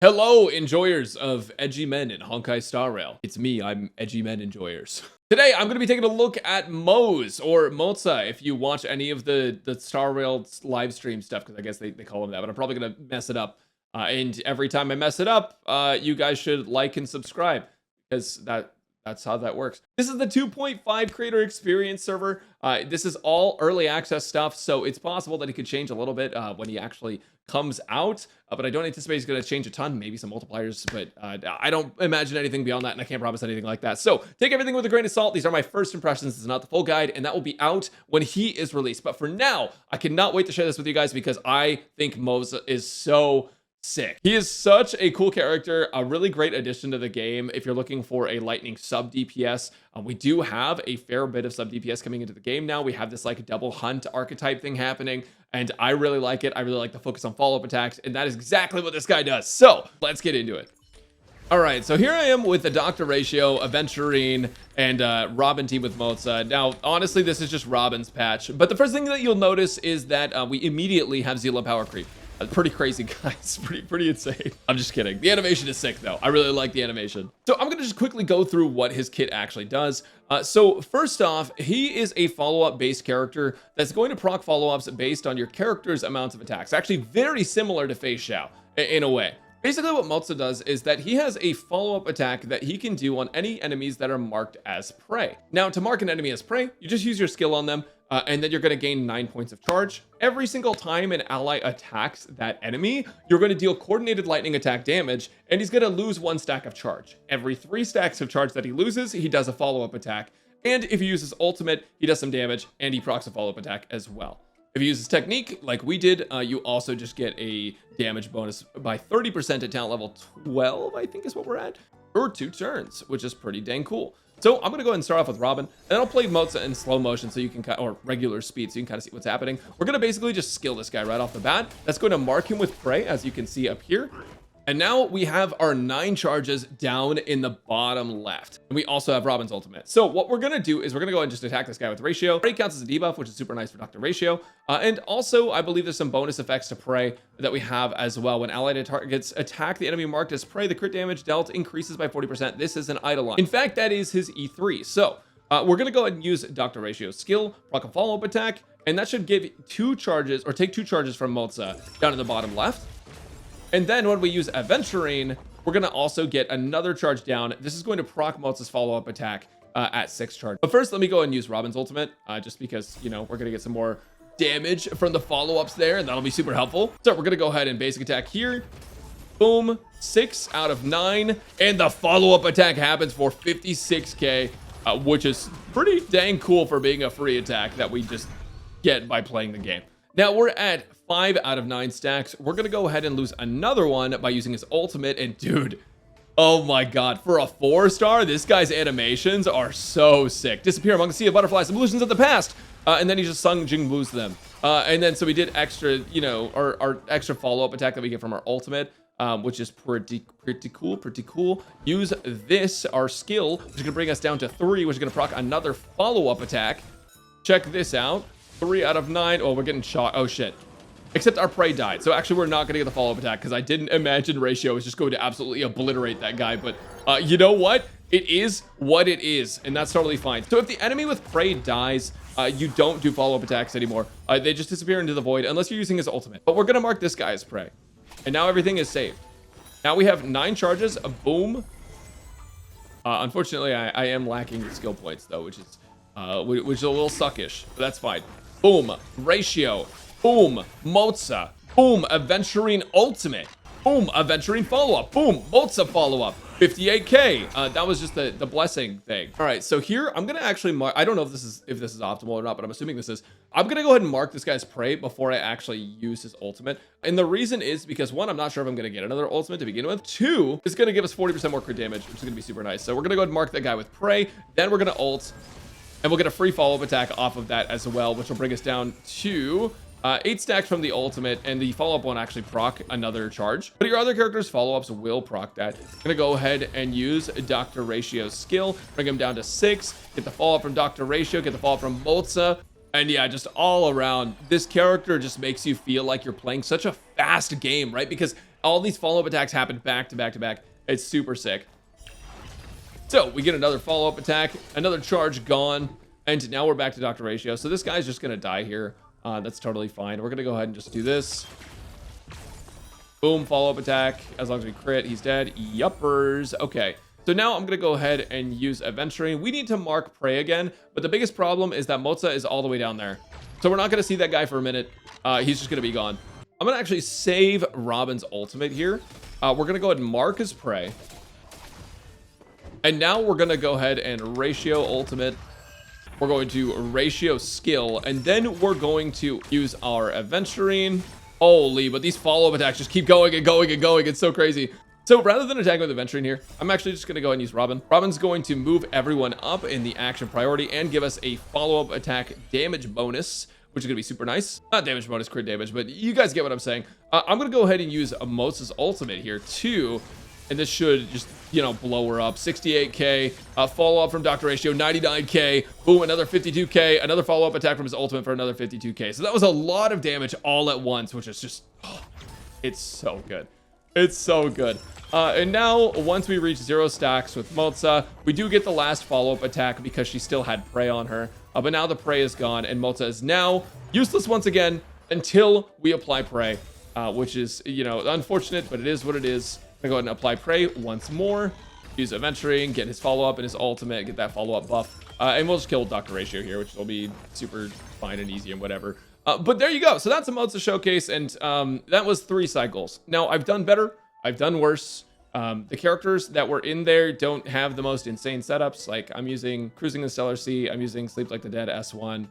Hello, enjoyers of edgy men in Honkai Star Rail. It's me, I'm edgy men enjoyers. Today, I'm going to be taking a look at Moze, or Moze, if you watch any of the Star Rail live stream stuff, because I guess they call them that, but I'm probably going to mess it up. And every time I mess it up, you guys should like and subscribe, because that's how that works. This is the 2.5 creator experience server. This is all early access stuff, so it's possible that it could change a little bit when he actually comes out, but I don't anticipate he's going to change a ton, maybe some multipliers, but I don't imagine anything beyond that, and I can't promise anything like that. So take everything with a grain of salt. These are my first impressions. This is not the full guide, and that will be out when he is released. But for now, I cannot wait to share this with you guys because I think Moze is so sick. He is such a cool character, a really great addition to the game if you're looking for a lightning sub DPS. We do have a fair bit of sub DPS coming into the game now. We have this like double hunt archetype thing happening, and I really like it. I really like the focus on follow-up attacks, and that is exactly what this guy does. So let's get into it. All right, so here I am with the Doctor Ratio, Aventurine, and Robin team with Moze. Now, honestly, this is just Robin's patch, but the first thing that you'll notice is that we immediately have Zila power creep. Pretty crazy, guys. Pretty insane. I'm just kidding. The animation is sick, though. I really like the animation. So I'm going to just quickly go through what his kit actually does. So first off, he is a follow-up based character that's going to proc follow-ups based on your character's amounts of attacks. Actually, very similar to Fei Xiao in a way. Basically, what Moze does is that he has a follow-up attack that he can do on any enemies that are marked as prey. Now, to mark an enemy as prey, you just use your skill on them, and then you're going to gain 9 points of charge. Every single time an ally attacks that enemy, you're going to deal coordinated lightning attack damage, and he's going to lose 1 stack of charge. Every 3 stacks of charge that he loses, he does a follow-up attack. And if he uses ultimate, he does some damage, and he procs a follow-up attack as well. If you use his technique, like we did, you also just get a damage bonus by 30% at talent level 12, I think is what we're at, for 2 turns, which is pretty dang cool. So I'm going to go ahead and start off with Robin, and then I'll play Moze in slow motion so you can, or regular speed, so you can kind of see what's happening. We're going to basically just skill this guy right off the bat. That's going to mark him with prey, as you can see up here. And now we have our 9 charges down in the bottom left. And we also have Robin's ultimate. So what we're going to do is we're going to go ahead and just attack this guy with Ratio. Prey counts as a debuff, which is super nice for Dr. Ratio. And also, I believe there's some bonus effects to Prey that we have as well. When allied targets attack the enemy marked as Prey, the crit damage dealt increases by 40%. This is an Idolon. In fact, that is his E3. So we're going to go ahead and use Dr. Ratio's skill, proc a follow-up attack, and that should give 2 charges, or take 2 charges from Moze down in the bottom left. And then when we use Aventurine, we're going to also get another charge down. This is going to proc Moze's follow-up attack at 6 charge. But first, let me go ahead and use Robin's ultimate, just because, you know, we're going to get some more damage from the follow-ups there, and that'll be super helpful. So we're going to go ahead and basic attack here. Boom, 6 out of 9. And the follow-up attack happens for 56k, which is pretty dang cool for being a free attack that we just get by playing the game. Now we're at 5 out of 9 stacks. We're going to go ahead and lose another one by using his ultimate. And dude, oh my god, for a 4-star, this guy's animations are so sick. Disappear among the sea of butterflies, illusions of the past. And then he just sung Jing Blues them. And then so we did extra, you know, our extra follow-up attack that we get from our ultimate, which is pretty cool. Use this, our skill, which is going to bring us down to 3, which is going to proc another follow-up attack. Check this out. 3 out of 9. Oh, we're getting shot. Oh, shit. Except our prey died. So actually, we're not going to get the follow-up attack because I didn't imagine Ratio was just going to absolutely obliterate that guy. But you know what? It is what it is, and that's totally fine. So if the enemy with prey dies, you don't do follow-up attacks anymore. They just disappear into the void unless you're using his ultimate. But we're going to mark this guy as prey. And now everything is saved. Now we have 9 charges. Boom. Unfortunately, I am lacking the skill points, though, which is a little suckish. But that's fine. Boom. Ratio. Boom. Moze. Boom. Aventurine ultimate. Boom. Aventurine follow-up. Boom. Moze follow-up. 58k. That was just the blessing thing. All right, so here I'm gonna actually mark. I don't know if this is optimal or not, but I'm assuming this is. I'm gonna go ahead and mark this guy's prey before I actually use his ultimate. And the reason is because 1, I'm not sure if I'm gonna get another ultimate to begin with. 2, it's gonna give us 40% more crit damage, which is gonna be super nice. So we're gonna go ahead and mark that guy with prey. Then we're gonna ult, and we'll get a free follow-up attack off of that as well, which will bring us down to 8 stacks from the ultimate, and the follow-up won't actually proc another charge. But your other character's follow-ups will proc that. I'm gonna go ahead and use Dr. Ratio's skill, bring him down to 6, get the follow-up from Dr. Ratio, get the follow-up from Moze, and yeah, just all around, this character just makes you feel like you're playing such a fast game, right? Because All these follow-up attacks happen back to back to back. It's super sick. So we get another follow-up attack, another charge gone, and now we're back to Dr. Ratio. So this guy's just gonna die here. That's totally fine. We're gonna go ahead and just do this. Boom, follow-up attack. As long as we crit, he's dead. Yuppers. Okay. So now I'm gonna go ahead and use Adventuring. We need to mark Prey again, but the biggest problem is that Moze is all the way down there. So we're not gonna see that guy for a minute. He's just gonna be gone. I'm gonna actually save Robin's ultimate here. We're gonna go ahead and mark his Prey. And now we're gonna go ahead and ratio ultimate. We're going to ratio skill, and then we're going to use our Adventuring. Holy, but these follow-up attacks just keep going and going and going. It's so crazy. So rather than attacking with Adventuring here, I'm actually just going to go ahead and use Robin. Robin's going to move everyone up in the action priority and give us a follow-up attack damage bonus, which is going to be super nice. Not damage bonus, crit damage, but you guys get what I'm saying. I'm going to go ahead and use Moze's ultimate here too. And this should just, you know, blow her up. 68k, follow-up from Dr. Ratio, 99k, boom, another 52k, another follow-up attack from his ultimate for another 52k. So that was a lot of damage all at once, which is just, oh, it's so good. It's so good. And now, once we reach 0 stacks with Moze, we do get the last follow-up attack because she still had Prey on her. But now the Prey is gone, and Moze is now useless once again until we apply Prey, which is, you know, unfortunate, but it is what it is. I'm gonna go ahead and apply Prey once more, use Adventuring, get his follow-up and his ultimate, get that follow-up buff, and we'll just kill Dr. Ratio here, which will be super fine and easy and whatever. But there you go. So that's a Moze showcase, and that was 3 cycles. Now, I've done better. I've done worse. The characters that were in there don't have the most insane setups. Like, I'm using Cruising the Stellar Sea. I'm using Sleep Like the Dead S1.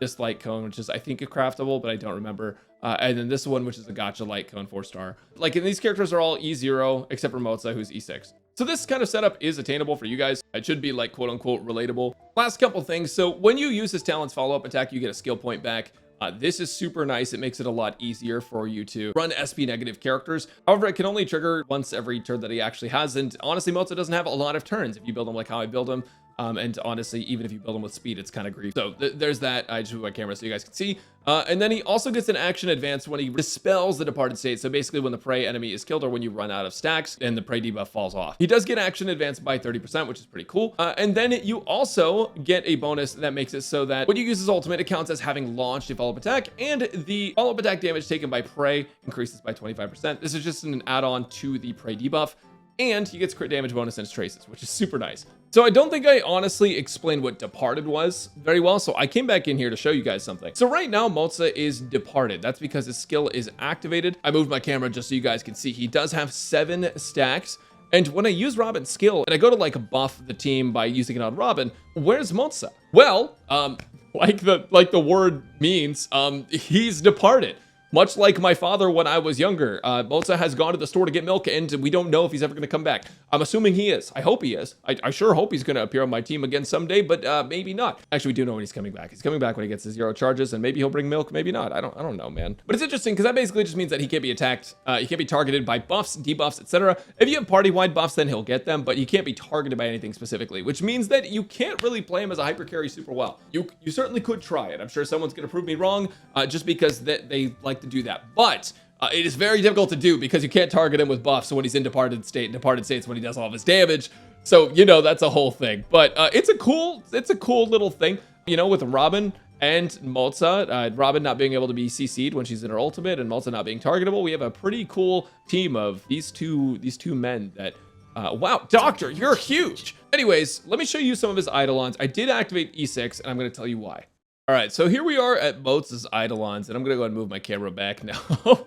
This light cone, which is, I think, a craftable, but I don't remember. And then this one, which is a gacha light cone 4-star. Like, and these characters are all E0, except for Moze, who's E6. So this kind of setup is attainable for you guys. It should be, like, quote-unquote relatable. Last couple things. So when you use his talent's follow-up attack, you get a skill point back. This is super nice. It makes it a lot easier for you to run SP negative characters. However, it can only trigger once every turn that he actually has. And honestly, Moze doesn't have a lot of turns if you build him like how I build him. And honestly, even if you build him with speed, it's kind of grief. So there's that. I just move my camera so you guys can see. And then he also gets an action advance when he dispels the departed state. So basically when the Prey enemy is killed or when you run out of stacks and the Prey debuff falls off. He does get action advance by 30%, which is pretty cool. And then you also get a bonus that makes it so that when you use his ultimate, it counts as having launched a follow-up attack, and the follow-up attack damage taken by Prey increases by 25%. This is just an add-on to the Prey debuff. And he gets crit damage bonus in his traces, which is super nice. So I don't think I honestly explained what Departed was very well, so I came back in here to show you guys something. So right now, Moze is Departed. That's because his skill is activated. I moved my camera just so you guys can see. He does have 7 stacks. And when I use Robin's skill, and I go to like buff the team by using it on Robin, where's Moze? Well, like the word means, he's departed. Much like my father when I was younger, Moze has gone to the store to get milk, and we don't know if he's ever going to come back. I'm assuming he is. I hope he is. I sure hope he's going to appear on my team again someday, but maybe not. Actually, we do know when he's coming back. He's coming back when he gets his 0 charges, and maybe he'll bring milk, maybe not. I don't know, man. But it's interesting because that basically just means that he can't be attacked. He can't be targeted by buffs, debuffs, etc. If you have party-wide buffs, then he'll get them, but he can't be targeted by anything specifically, which means that you can't really play him as a hyper carry super well. You certainly could try it. I'm sure someone's going to prove me wrong, just because they like to do that. But it is very difficult to do because you can't target him with buffs when he's in departed state. And departed state's when he does all of his damage. So, you know, that's a whole thing. But it's a cool little thing, you know, with Robin and Moze. Robin not being able to be CC'd when she's in her ultimate, and Moze not being targetable. We have a pretty cool team of these two men that, wow, Doctor, you're huge. Anyways, let me show you some of his Idolons. I did activate E6, and I'm going to tell you why. All right, so here we are at Moze's Idolons, and I'm gonna go ahead and move my camera back now.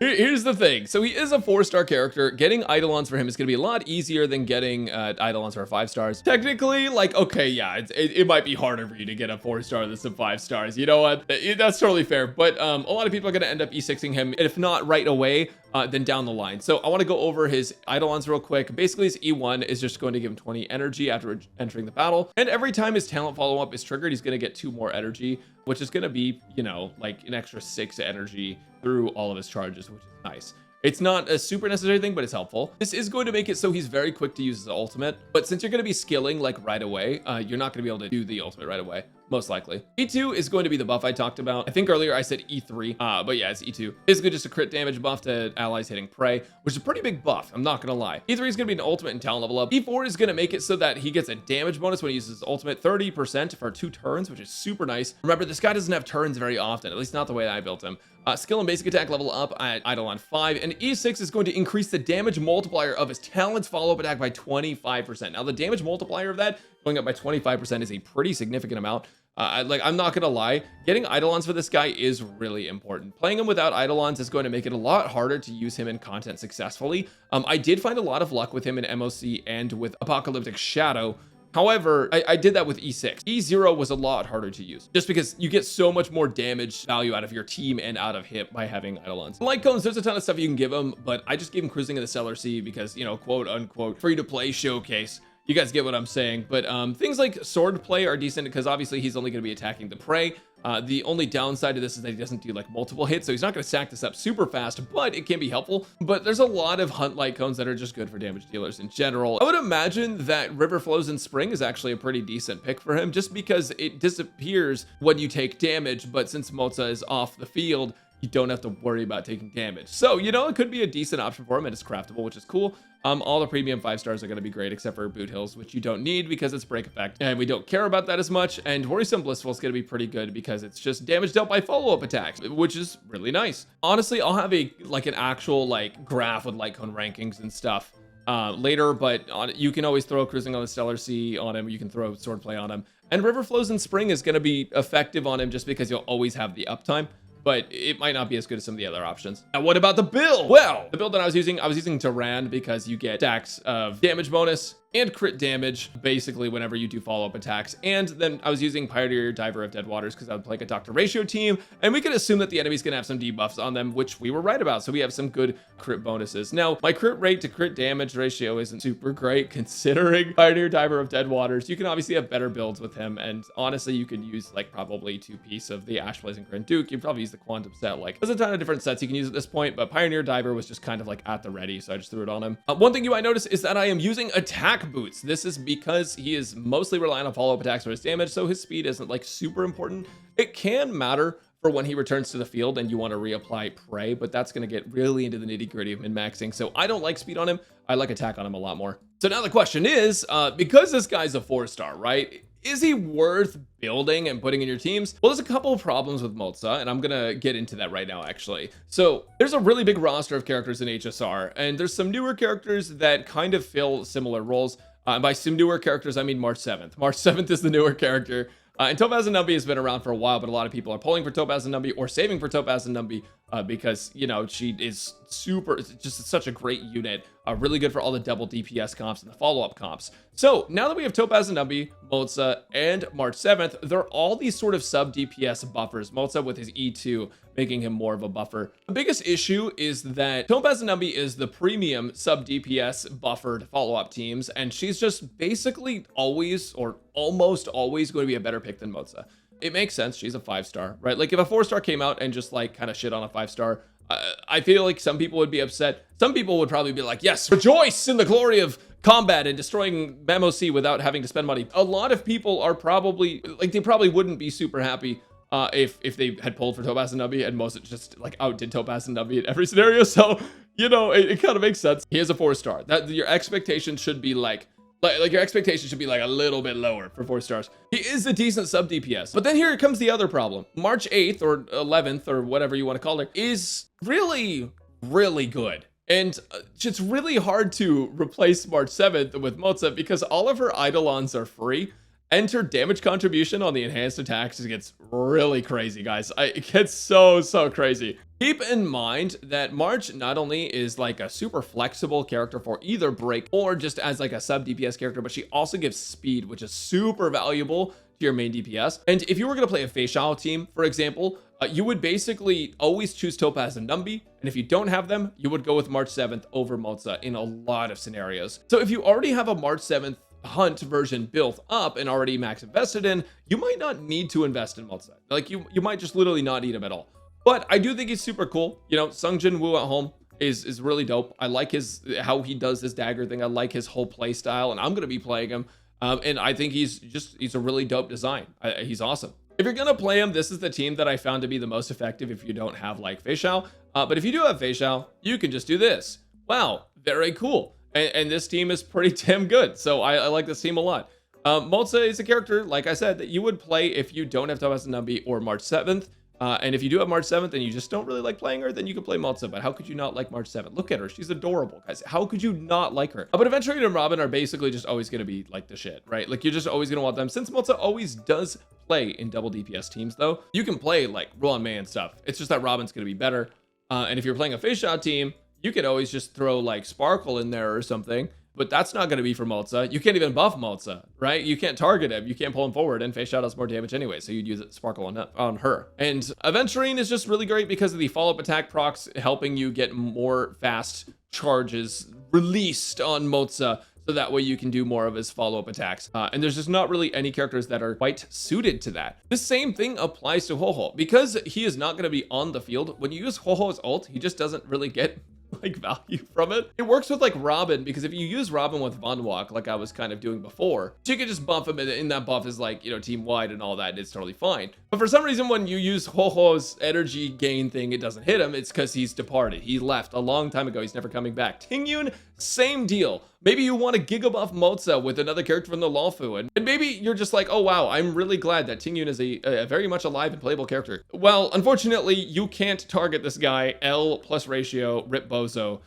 Here's the thing. So he is a 4-star character. Getting Idolons for him is gonna be a lot easier than getting Idolons for 5 stars. Technically, like, okay, yeah, it might be harder for you to get a 4-star than some 5 stars. You know what? That's totally fair. But a lot of people are gonna end up E6ing him, if not right away, then down the line. So I want to go over his Idolons real quick. Basically, his E1 is just going to give him 20 energy after entering the battle. And every time his talent follow-up is triggered, he's going to get 2 more energy, which is going to be, you know, like an extra 6 energy through all of his charges, which is nice. It's not a super necessary thing, but it's helpful. This is going to make it so he's very quick to use his ultimate. But since you're going to be skilling like right away, you're not going to be able to do the ultimate right away. most likely. E2 is going to be the buff I talked about. I think earlier I said E3, but yeah, it's E2. Basically just a crit damage buff to allies hitting prey, which is a pretty big buff, I'm not gonna lie. E3 is gonna be an ultimate and talent level up. E4 is gonna make it so that he gets a damage bonus when he uses his ultimate, 30% for 2 turns, which is super nice. Remember, this guy doesn't have turns very often, at least not the way that I built him. Skill and basic attack level up at Idolon 5, and E6 is going to increase the damage multiplier of his talent's follow-up attack by 25%. Now, the damage multiplier of that going up by 25% is a pretty significant amount. I'm not gonna lie, getting Idolons for this guy is really important. Playing him without Idolons is going to make it a lot harder to use him in content successfully. I did find a lot of luck with him in MOC and with Apocalyptic Shadow. However, I did that with E6. E0 was a lot harder to use, just because you get so much more damage value out of your team and out of him by having Eidolons. Light cones, there's a ton of stuff you can give him, but I just gave him Cruising in the Cellar Sea because, you know, quote unquote, free to play showcase. You guys get what I'm saying. But things like sword play are decent because obviously he's only going to be attacking the prey. The only downside to this is that he doesn't do like multiple hits, so he's not going to stack this up super fast, but it can be helpful. But there's a lot of hunt light cones that are just good for damage dealers in general. I would imagine that River Flows in Spring is actually a pretty decent pick for him, just because it disappears when you take damage, but since Moze is off the field, you don't have to worry about taking damage. So, you know, it could be a decent option for him, and it's craftable, which is cool. All the premium 5 stars are going to be great, except for Boot Hills, which you don't need because it's break effect, and we don't care about that as much. And Worrisome Blissful is going to be pretty good because it's just damage dealt by follow-up attacks, which is really nice. Honestly, I'll have an actual graph with light cone rankings and stuff later, but you can always throw Cruising on the Stellar Sea on him. You can throw Swordplay on him, and River Flows in Spring is going to be effective on him just because you'll always have the uptime. But it might not be as good as some of the other options. Now, what about the build? Well, the build that I was using Duran because you get stacks of damage bonus and crit damage, basically, whenever you do follow-up attacks. And then I was using Pioneer Diver of Dead Waters because I would play like a Doctor Ratio team, and we could assume that the enemy's gonna have some debuffs on them, which we were right about, so we have some good crit bonuses. Now, my crit rate to crit damage ratio isn't super great, considering Pioneer Diver of Dead Waters. You can obviously have better builds with him, and honestly, you could use, probably 2-piece of the Ash Blazing Grand Duke. You'd probably use the Quantum set. There's a ton of different sets you can use at this point, but Pioneer Diver was just kind of, at the ready, so I just threw it on him. One thing you might notice is that I am using attack boots. This is because he is mostly reliant on follow-up attacks for his damage, so his speed isn't super important. It can matter for when he returns to the field and you want to reapply prey, but that's going to get really into the nitty-gritty of min-maxing, so I don't like speed on him. I like attack on him a lot more. So now the question is, because this guy's a 4-star, right? Is he worth building and putting in your teams? Well, there's a couple of problems with Moze, and I'm gonna get into that right now, actually. So there's a really big roster of characters in HSR, and there's some newer characters that kind of fill similar roles. By some newer characters, I mean March 7th. March 7th is the newer character. And Topaz and Numby has been around for a while, but a lot of people are pulling for Topaz and Numby or saving for Topaz and Numby because, you know, she is just such a great unit. Really good for all the double DPS comps and the follow-up comps. So now that we have Topaz and Numby, Moze, and March 7th, they're all these sort of sub-DPS buffers. Moze with his E2 making him more of a buffer. The biggest issue is that Topaz and Numby is the premium sub-DPS buffered follow-up teams, and she's just basically always or almost always going to be a better pick than Moze. It makes sense. She's a 5-star, right? If a 4-star came out and just kind of shit on a 5-star, I feel like some people would be upset. Some people would probably be like, yes, rejoice in the glory of combat and destroying MOC without having to spend money. A lot of people are probably, they probably wouldn't be super happy if they had pulled for Topaz and Numby and Moze just outdid Topaz and Numby in every scenario. So, you know, it kind of makes sense. He is a 4-star. That your expectation should be your expectation should be a little bit lower for 4 stars. He is a decent sub DPS. But then here comes the other problem. March 8th or 11th or whatever you want to call it is really, really good. And it's really hard to replace March 7th with Moze because all of her Eidolons are free. And her damage contribution on the enhanced attacks gets really crazy, guys. It gets so crazy. Keep in mind that March not only is a super flexible character for either break or just as a sub DPS character, but she also gives speed, which is super valuable to your main DPS. And if you were going to play a Facial team, for example, you would basically always choose Topaz and Numby. And if you don't have them, you would go with March 7th over Moze in a lot of scenarios. So if you already have a March 7th hunt version built up and already max invested in, you might not need to invest in Moze. You might just literally not need him at all. But I do think he's super cool. You know, Sung Jin Woo at home is really dope. I like how he does his dagger thing. I like his whole play style, and I'm going to be playing him. And I think he's a really dope design. He's awesome. If you're gonna play him, this is the team that I found to be the most effective if you don't have like Fei Xiao. But if you do have Fei Xiao, you can just do this. Wow, very cool. And this team is pretty damn good. So I like this team a lot. Moze is a character, like I said, that you would play if you don't have Topaz Numbi or March 7th. And if you do have March 7th and you just don't really like playing her, then you can play Moze. But how could you not like March 7th? Look at her. She's adorable, guys. How could you not like her? But Adventuring and Robin are basically just always going to be like the shit, right? Like, you're just always going to want them. Since Moze always does play in double DPS teams, though, you can play like Roland May and stuff. It's just that Robin's going to be better. And if you're playing a Fei Xiao team, you could always just throw like Sparkle in there or something. But that's not going to be for Moze. You can't even buff Moze, right? You can't target him. You can't pull him forward, and Fei Xiao does more damage anyway, so you'd use it Sparkle on her. And Aventurine is just really great because of the follow-up attack procs helping you get more fast charges released on Moze, so that way you can do more of his follow-up attacks. And there's just not really any characters that are quite suited to that. The same thing applies to Ho-Ho. Because he is not going to be on the field, when you use Ho-Ho's ult, he just doesn't really get like value from it. It works with like Robin, because if you use Robin with Von Walk, like I was kind of doing before, you can just buff him, and that buff is like, you know, team wide and all that, and it's totally fine. But for some reason, when you use Ho-Ho's energy gain thing, it doesn't hit him. It's because he's departed. He left a long time ago. He's never coming back. Tingyun, same deal. Maybe you want to Giga buff Moze with another character from the Lawfu, and maybe you're just like, oh wow, I'm really glad that Tingyun is a very much alive and playable character. Well, unfortunately, you can't target this guy. L plus ratio, rip bozo,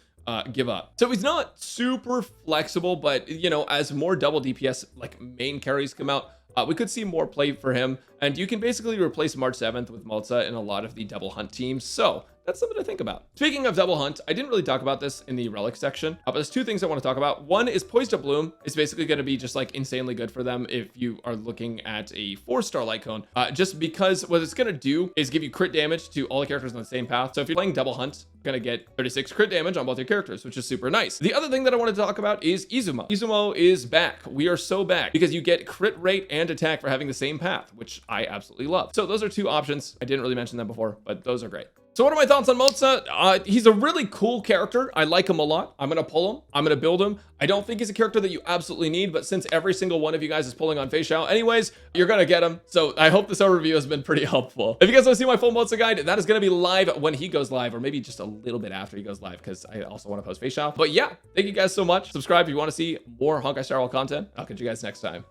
give up. So he's not super flexible, but you know, as more double DPS like main carries come out, we could see more play for him, and you can basically replace March 7th with Moze in a lot of the double hunt teams. So that's something to think about. Speaking of double hunt, I didn't really talk about this in the relic section, but there's two things I want to talk about. One is Poised to Bloom. It's basically going to be just like insanely good for them if you are looking at a 4-star light cone, just because what it's going to do is give you crit damage to all the characters on the same path. So if you're playing double hunt, you're going to get 36 crit damage on both your characters, which is super nice. The other thing that I wanted to talk about is Izumo. Izumo is back. We are so back because you get crit rate and attack for having the same path, which I absolutely love. So those are two options. I didn't really mention them before, but those are great. So what are my thoughts on Moze? He's a really cool character. I like him a lot. I'm going to pull him. I'm going to build him. I don't think he's a character that you absolutely need, but since every single one of you guys is pulling on Fei Xiao anyways, you're going to get him. So I hope this overview has been pretty helpful. If you guys want to see my full Moze guide, that is going to be live when he goes live, or maybe just a little bit after he goes live, because I also want to post Fei Xiao. But yeah, thank you guys so much. Subscribe if you want to see more Honkai Star Rail content. I'll catch you guys next time.